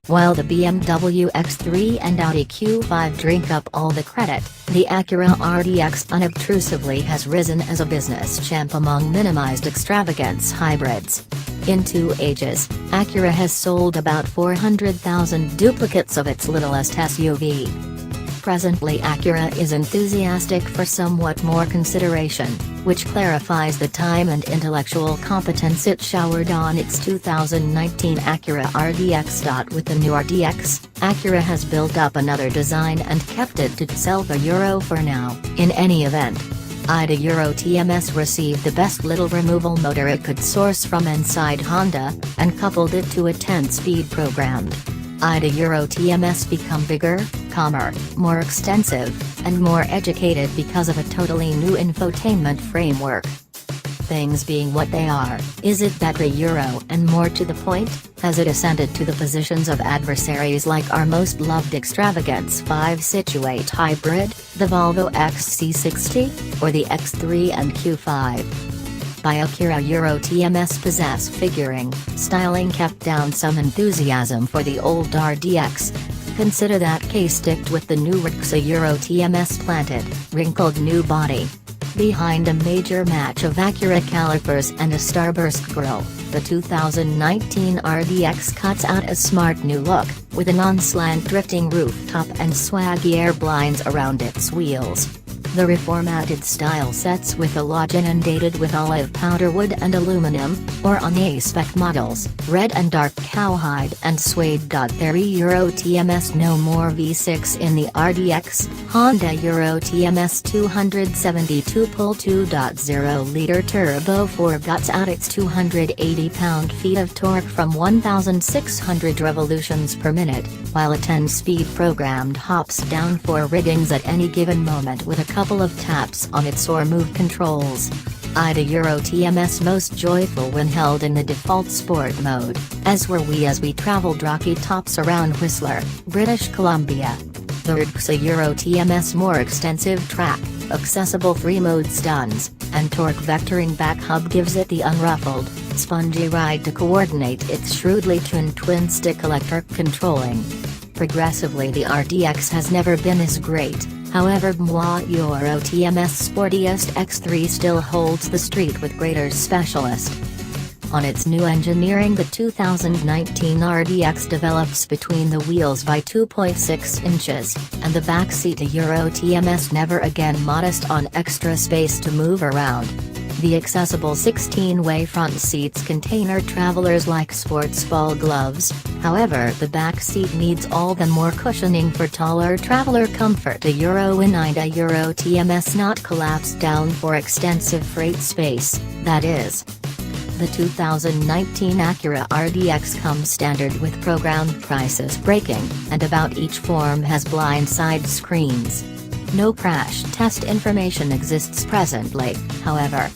While the BMW X3 and Audi Q5 drink up all the credit, the Acura RDX unobtrusively has risen as a business champ among minimized extravagance hybrids. In 2 ages, Acura has sold about 400,000 duplicates of its littlest SUV. Presently Acura is enthusiastic for somewhat more consideration, which clarifies the time and intellectual competence it showered on its 2019 Acura RDX. With the new RDX, Acura has built up another design and kept it to sell for Euro for now. In any event, Ida Euro TMS received the best little removal motor it could source from inside Honda, and coupled it to a 10-speed programmed Ida Euro TMS become bigger, calmer, more extensive, and more educated because of a totally new infotainment framework. Things being what they are, is it better Euro and more to the point? Has it ascended to the positions of adversaries like our most loved extravagance 5-situate hybrid, the Volvo XC60, or the X3 and Q5? By Acura Euro TMS possess figuring, styling kept down some enthusiasm for the old RDX. Consider that case-sticked with the new Lexus Euro TMS planted, wrinkled new body. Behind a major match of Acura calipers and a starburst grille, the 2019 RDX cuts out a smart new look, with a non-slant drifting rooftop and swaggy air blinds around its wheels. The reformatted style sets with a lodge inundated with olive powder wood and aluminum, or on A-spec models, red and dark cowhide and suede. There Euro TMS no more V6 in the RDX, Honda Euro TMS 272 pull 2.0-liter turbo 4 guts out its 280 pound-feet of torque from 1,600 revolutions per minute, while a 10-speed programmed hops down 4 riggings at any given moment with a couple of taps on its or move controls. Ida Euro TMS most joyful when held in the default sport mode, as were we as we traveled rocky tops around Whistler, British Columbia. The Lexus Euro TMS more extensive track, accessible 3-mode stuns, and torque vectoring back hub gives it the unruffled, spongy ride to coordinate its shrewdly tuned twin-stick electric controlling. Progressively the RDX has never been as great. However Moi Euro TMS sportiest X3 still holds the street with greater specialist. On its new engineering the 2019 RDX develops between the wheels by 2.6 inches, and the backseat Euro TMS never again modest on extra space to move around. The accessible 16-way front seats contain travelers like sports ball gloves, however the back seat needs all the more cushioning for taller traveler comfort. A Euro in Ida Euro TMS not collapsed down for extensive freight space, that is. The 2019 Acura RDX comes standard with programmed prices braking, and about each form has blind side screens. No crash test information exists presently, however.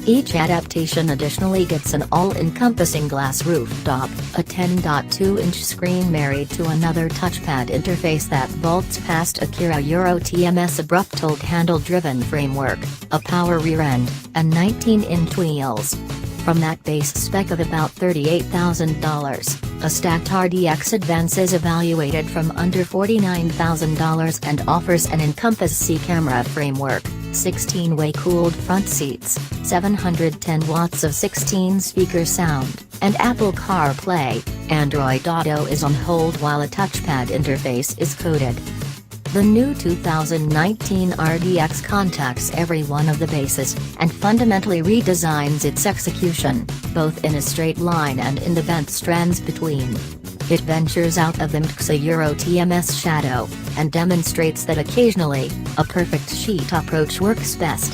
Each adaptation additionally gets an all-encompassing glass rooftop, a 10.2-inch screen married to another touchpad interface that vaults past Acura Euro TMS abrupt tilt-handle-driven framework, a power rear end, and 19-inch wheels. From that base spec of about $38,000, a stacked RDX advances evaluated from under $49,000 and offers an Encompass-C camera framework, 16-way cooled front seats, 710 watts of 16-speaker sound, and Apple CarPlay. Android Auto is on hold while a touchpad interface is coded. The new 2019 RDX contacts every one of the bases, and fundamentally redesigns its execution, both in a straight line and in the bent strands between. It ventures out of the Lexus Euro TMS shadow, and demonstrates that occasionally, a perfect sheet approach works best.